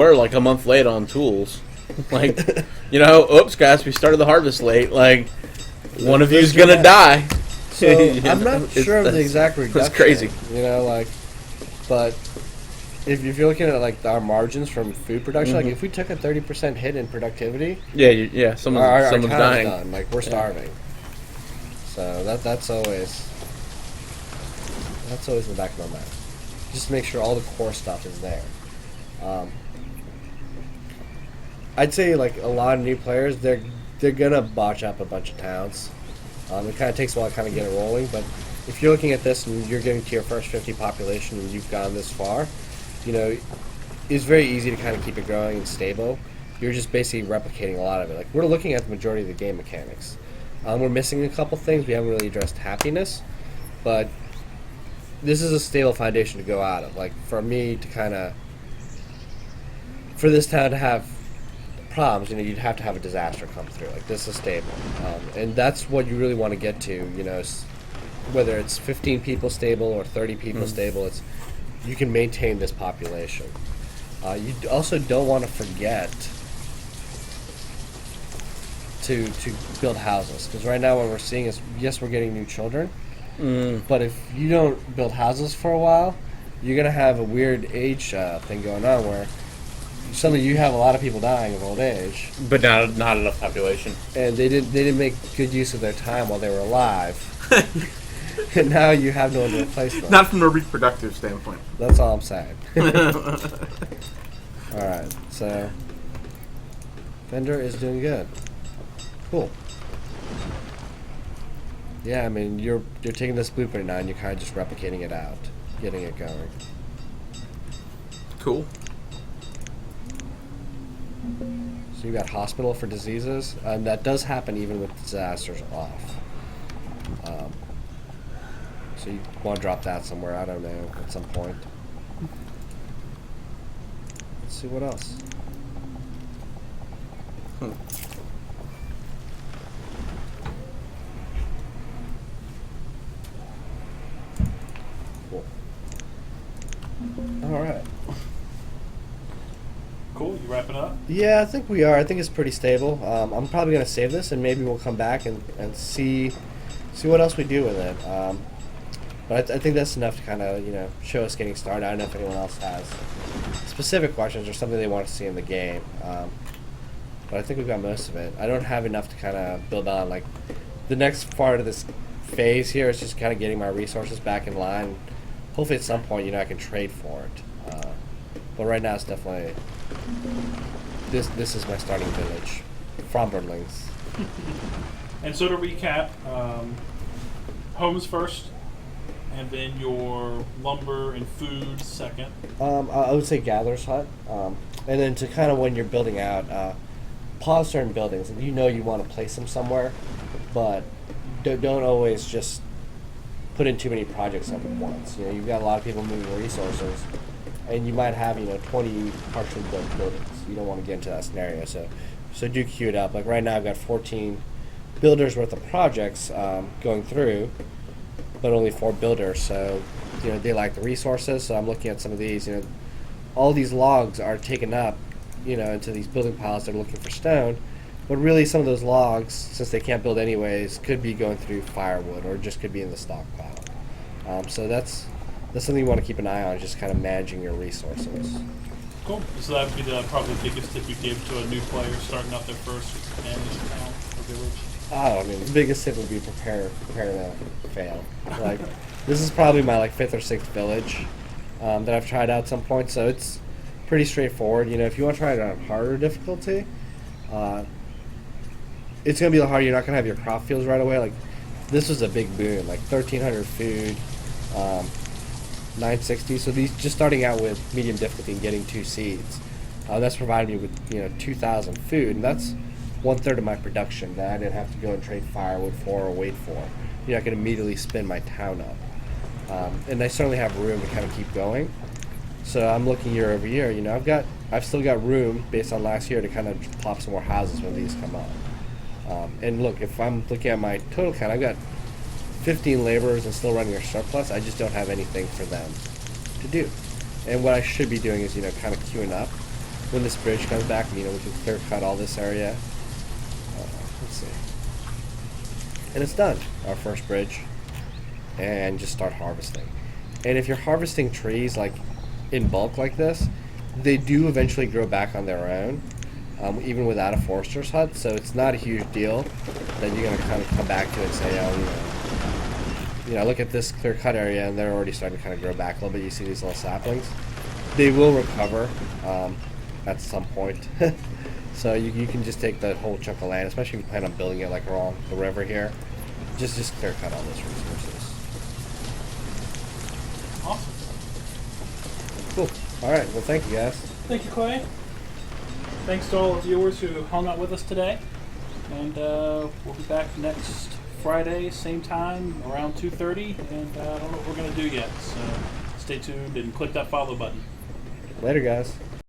We're like a month late on tools. Like, oops, guys, we started the harvest late. Like, one of you's gonna die. So I'm not sure of the exact reduction. That's crazy. But if you're looking at like our margins from food production, like if we took a 30% hit in productivity, someone's dying. Done. Like we're starving. So that's always in the back of my mind. Just to make sure all the core stuff is there. I'd say like a lot of new players, they're gonna botch up a bunch of towns. It kind of takes a while to kind of get it rolling, but if you're looking at this and you're getting to your first 50 population and you've gone this far, it's very easy to kind of keep it growing and stable. You're just basically replicating a lot of it. Like we're looking at the majority of the game mechanics. We're missing a couple things. We haven't really addressed happiness, but this is a stable foundation to go out of. Like for me to for this town to have problems, you'd have to have a disaster come through. Like this is stable, and that's what you really want to get to. Whether it's 15 people stable or 30 people stable, you can maintain this population. You also don't want to forget to build houses, because right now what we're seeing is, yes, we're getting new children, but if you don't build houses for a while, you're gonna have a weird age thing going on where suddenly you have a lot of people dying of old age, but not enough population, and they didn't make good use of their time while they were alive. And now you have no one to replace them. Not from a reproductive standpoint. That's all I'm saying. Alright, so Fender is doing good. Cool. Yeah, I mean you're taking this blueprint now and you're kind of just replicating it out, getting it going. Cool. So you got hospital for diseases, and that does happen even with disasters off. So you want to drop that somewhere, I don't know, at some point. Let's see what else. Cool. Alright. Cool, you wrapping up? Yeah, I think we are. I think it's pretty stable. I'm probably going to save this, and maybe we'll come back and see what else we do with it. But I think that's enough to kind of, show us getting started. I don't know if anyone else has specific questions or something they want to see in the game. But I think we've got most of it. I don't have enough to kind of build on. Like, the next part of this phase here is just kind of getting my resources back in line. Hopefully at some point, I can trade for it. But right now it's definitely... This is my starting village. Fromberlings. And so to recap, homes first, and then your lumber and food second. I would say Gatherer's Hut. And then to kind of when you're building out, pause certain buildings. And you want to place them somewhere, but don't always just put in too many projects up at once. You've got a lot of people moving resources, and you might have 20 partially built buildings. You don't want to get into that scenario, so do queue it up. Like right now I've got 14 builders worth of projects going through, but only 4 builders, so they lack the resources. So I'm looking at some of these. All these logs are taken up into these building piles. They're looking for stone, but really some of those logs, since they can't build anyways, could be going through firewood or just could be in the stockpile. So that's something you want to keep an eye on, just kind of managing your resources. Cool. So that would be probably the biggest tip you give to a new player starting out their first managed town or village. I mean, the biggest tip would be prepare to fail. Like, this is probably my 5th or 6th village that I've tried out at some point, so it's pretty straightforward. If you want to try it on harder difficulty, it's going to be a little harder. You're not going to have your crop fields right away. Like, this was a big boon, 1,300 food, 960. So these, just starting out with medium difficulty and getting 2 seeds, that's provided me with 2,000 food, and that's 1/3 of my production that I didn't have to go and trade firewood for or wait for. I can immediately spin my town up, and I certainly have room to kind of keep going. So I'm looking year over year. I've still got room based on last year to kind of pop some more houses when these come up. And look, if I'm looking at my total count, I've got 15 laborers and still running a surplus. I just don't have anything for them to do. And what I should be doing is, kind of queuing up when this bridge comes back, we can clear cut all this area. Let's see. And it's done, our first bridge. And just start harvesting. And if you're harvesting trees like in bulk like this, they do eventually grow back on their own, even without a forester's hut. So it's not a huge deal that you're going to kind of come back to and say, oh, look at this clear cut area, and they're already starting to kind of grow back a little bit. You see these little saplings. They will recover at some point. So you can just take that whole chunk of land, especially if you plan on building it like along the river here. Just clear cut all those resources. Awesome. Cool. All right. Well, thank you, guys. Thank you, Clay. Thanks to all the viewers who hung out with us today. And we'll be back next Friday, same time, around 2:30. And I don't know what we're going to do yet. So stay tuned and click that follow button. Later, guys.